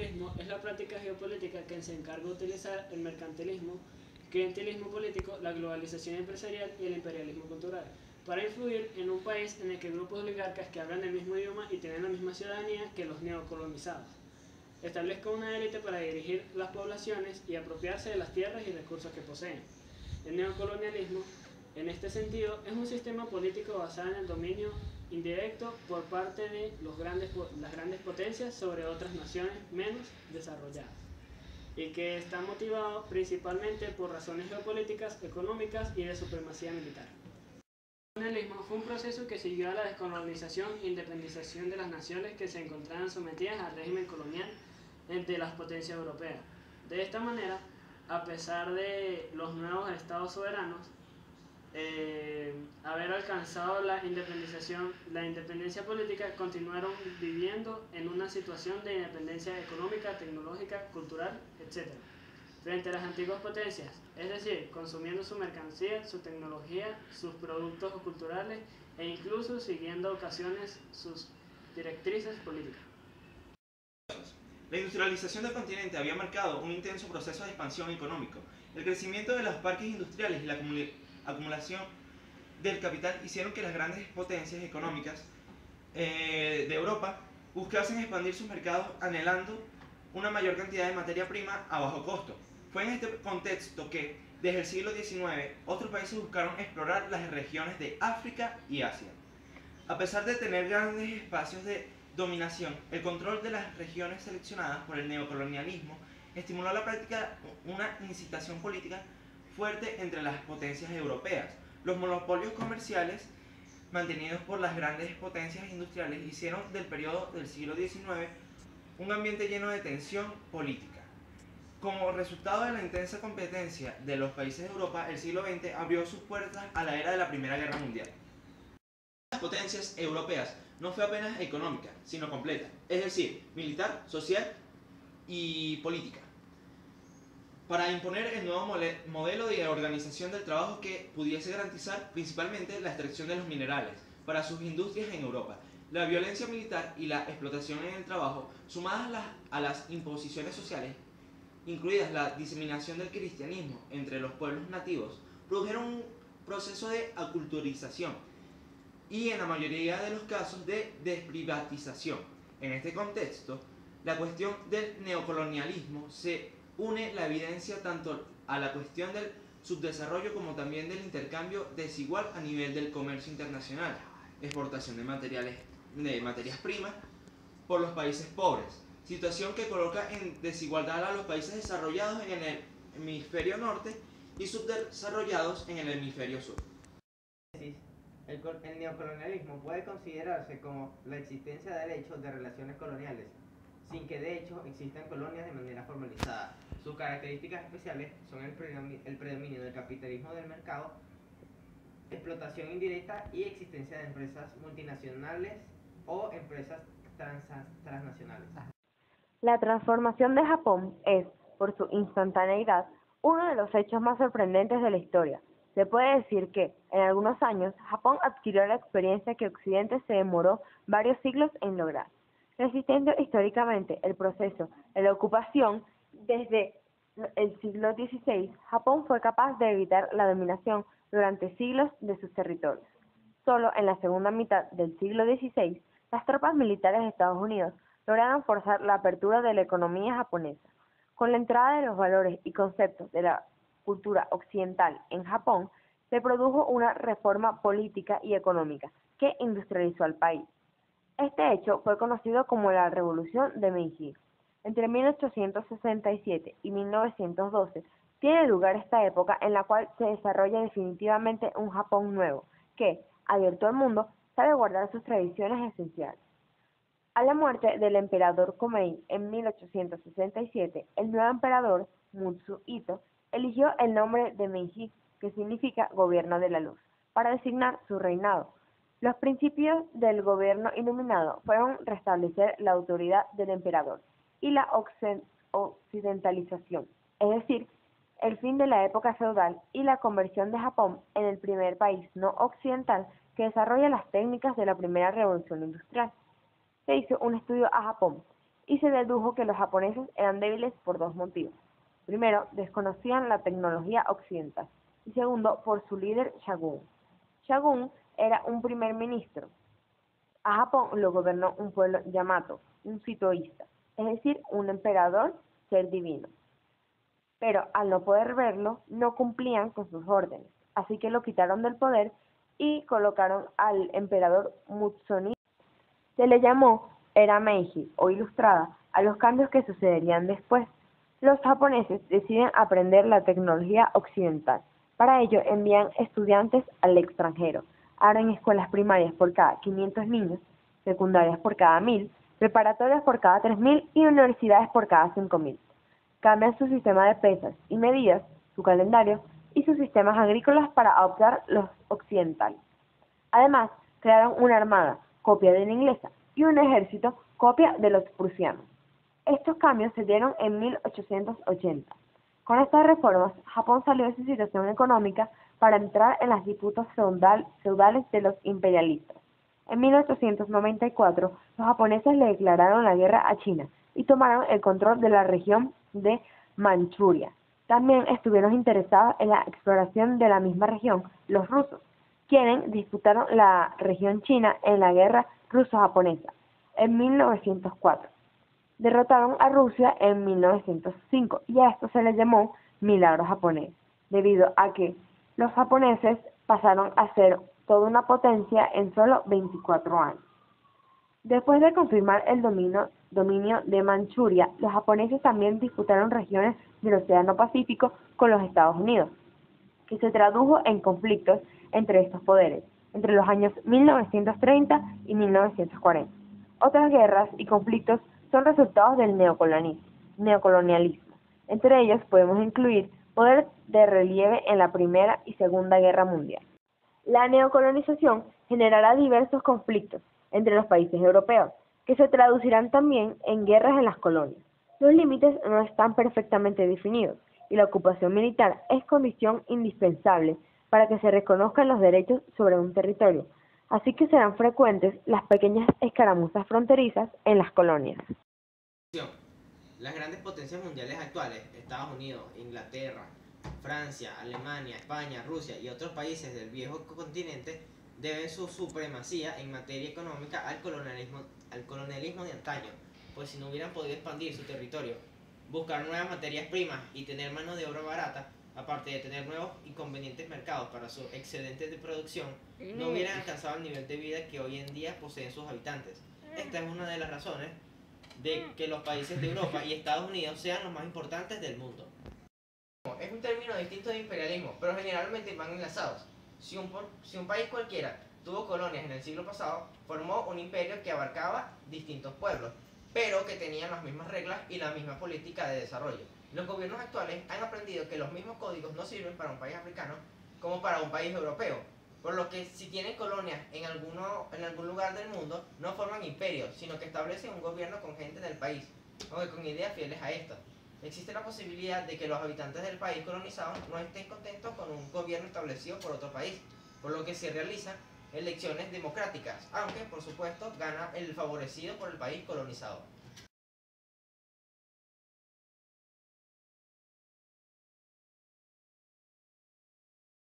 Neocolonialismo es la práctica geopolítica que se encarga de utilizar el mercantilismo, clientelismo político, la globalización empresarial y el imperialismo cultural para influir en un país en el que grupos de oligarcas que hablan el mismo idioma y tienen la misma ciudadanía que los neocolonizados establezcan una élite para dirigir las poblaciones y apropiarse de las tierras y recursos que poseen. El neocolonialismo, en este sentido, es un sistema político basado en el dominio indirecto por parte de las grandes potencias sobre otras naciones menos desarrolladas y que está motivado principalmente por razones geopolíticas, económicas y de supremacía militar. El colonialismo fue un proceso que siguió a la descolonización e independización de las naciones que se encontraban sometidas al régimen colonial de las potencias europeas. De esta manera, a pesar de los nuevos estados soberanos, haber alcanzado la independencia política, continuaron viviendo en una situación de independencia económica, tecnológica, cultural, etc. frente a las antiguas potencias, es decir, consumiendo su mercancía, su tecnología, sus productos culturales e incluso siguiendo a ocasiones sus directrices políticas. La industrialización del continente había marcado un intenso proceso de expansión económico. El crecimiento de los parques industriales y la acumulación del capital hicieron que las grandes potencias económicas de Europa buscasen expandir sus mercados anhelando una mayor cantidad de materia prima a bajo costo. Fue en este contexto que, desde el siglo XIX, otros países buscaron explorar las regiones de África y Asia. A pesar de tener grandes espacios de dominación, el control de las regiones seleccionadas por el neocolonialismo estimuló la práctica una incitación política fuerte entre las potencias europeas. Los monopolios comerciales mantenidos por las grandes potencias industriales hicieron del periodo del siglo XIX un ambiente lleno de tensión política. Como resultado de la intensa competencia de los países de Europa, el siglo XX abrió sus puertas a la era de la Primera Guerra Mundial. Las potencias europeas no fue apenas económica, sino completa, es decir, militar, social y política, para imponer el nuevo modelo de organización del trabajo que pudiese garantizar principalmente la extracción de los minerales para sus industrias en Europa. La violencia militar y la explotación en el trabajo, sumadas a las imposiciones sociales, incluidas la diseminación del cristianismo entre los pueblos nativos, produjeron un proceso de aculturización y en la mayoría de los casos de desprivatización. En este contexto, la cuestión del neocolonialismo se une la evidencia tanto a la cuestión del subdesarrollo como también del intercambio desigual a nivel del comercio internacional, exportación de materias primas por los países pobres, situación que coloca en desigualdad a los países desarrollados en el hemisferio norte y subdesarrollados en el hemisferio sur. El neocolonialismo puede considerarse como la existencia de derechos de relaciones coloniales, sin que de hecho existan colonias de manera formalizada. Sus características especiales son el predominio del capitalismo del mercado, explotación indirecta y existencia de empresas multinacionales o empresas transnacionales. La transformación de Japón es, por su instantaneidad, uno de los hechos más sorprendentes de la historia. Se puede decir que, en algunos años, Japón adquirió la experiencia que Occidente se demoró varios siglos en lograr. Resistiendo históricamente el proceso de la ocupación desde el siglo XVI, Japón fue capaz de evitar la dominación durante siglos de sus territorios. Solo en la segunda mitad del siglo XVI, las tropas militares de Estados Unidos lograron forzar la apertura de la economía japonesa. Con la entrada de los valores y conceptos de la cultura occidental en Japón, se produjo una reforma política y económica que industrializó al país. Este hecho fue conocido como la Revolución de Meiji. Entre 1867 y 1912 tiene lugar esta época en la cual se desarrolla definitivamente un Japón nuevo, que, abierto al mundo, sabe guardar sus tradiciones esenciales. A la muerte del emperador Komei en 1867, el nuevo emperador, Mutsu-Hito, eligió el nombre de Meiji, que significa gobierno de la luz, para designar su reinado. Los principios del gobierno iluminado fueron restablecer la autoridad del emperador y la occidentalización, es decir, el fin de la época feudal y la conversión de Japón en el primer país no occidental que desarrolla las técnicas de la primera revolución industrial. Se hizo un estudio a Japón y se dedujo que los japoneses eran débiles por dos motivos. Primero, desconocían la tecnología occidental y segundo, por su líder Shogun. Shogun era un primer ministro. A Japón lo gobernó un pueblo Yamato, un sitoísta, es decir, un emperador, ser divino. Pero al no poder verlo, no cumplían con sus órdenes, así que lo quitaron del poder y colocaron al emperador Mutsunobu. Se le llamó Era Meiji o Ilustrada a los cambios que sucederían después. Los japoneses deciden aprender la tecnología occidental. Para ello envían estudiantes al extranjero. Abren escuelas primarias por cada 500 niños, secundarias por cada 1000, preparatorias por cada 3000 y universidades por cada 5000. Cambian su sistema de pesas y medidas, su calendario y sus sistemas agrícolas para adoptar los occidentales. Además, crearon una armada, copia de la inglesa, y un ejército, copia de los prusianos. Estos cambios se dieron en 1880. Con estas reformas, Japón salió de su situación económica para entrar en las disputas feudales de los imperialistas. En 1894, los japoneses le declararon la guerra a China y tomaron el control de la región de Manchuria. También estuvieron interesados en la exploración de la misma región los rusos, quienes disputaron la región china en la guerra ruso-japonesa en 1904. Derrotaron a Rusia en 1905 y a esto se le llamó milagro japonés, debido a que los japoneses pasaron a ser toda una potencia en solo 24 años. Después de confirmar el dominio de Manchuria, los japoneses también disputaron regiones del Océano Pacífico con los Estados Unidos, que se tradujo en conflictos entre estos poderes, entre los años 1930 y 1940. Otras guerras y conflictos son resultados del neocolonialismo. Entre ellos podemos incluir poder de relieve en la Primera y Segunda Guerra Mundial. La neocolonización generará diversos conflictos entre los países europeos, que se traducirán también en guerras en las colonias. Los límites no están perfectamente definidos y la ocupación militar es condición indispensable para que se reconozcan los derechos sobre un territorio, así que serán frecuentes las pequeñas escaramuzas fronterizas en las colonias. Las grandes potencias mundiales actuales, Estados Unidos, Inglaterra, Francia, Alemania, España, Rusia y otros países del viejo continente, deben su supremacía en materia económica al colonialismo de antaño, pues si no hubieran podido expandir su territorio, buscar nuevas materias primas y tener mano de obra barata, aparte de tener nuevos y convenientes mercados para sus excedentes de producción, no hubieran alcanzado el nivel de vida que hoy en día poseen sus habitantes. Esta es una de las razones de que los países de Europa y Estados Unidos sean los más importantes del mundo. Es un término distinto de imperialismo, pero generalmente van enlazados. Si un país cualquiera tuvo colonias en el siglo pasado, formó un imperio que abarcaba distintos pueblos, pero que tenían las mismas reglas y la misma política de desarrollo. Los gobiernos actuales han aprendido que los mismos códigos no sirven para un país africano como para un país europeo, por lo que si tienen colonias en algún lugar del mundo, no forman imperios, sino que establecen un gobierno con gente del país, aunque con ideas fieles a esta. Existe la posibilidad de que los habitantes del país colonizado no estén contentos con un gobierno establecido por otro país, por lo que se realizan elecciones democráticas, aunque por supuesto gana el favorecido por el país colonizado.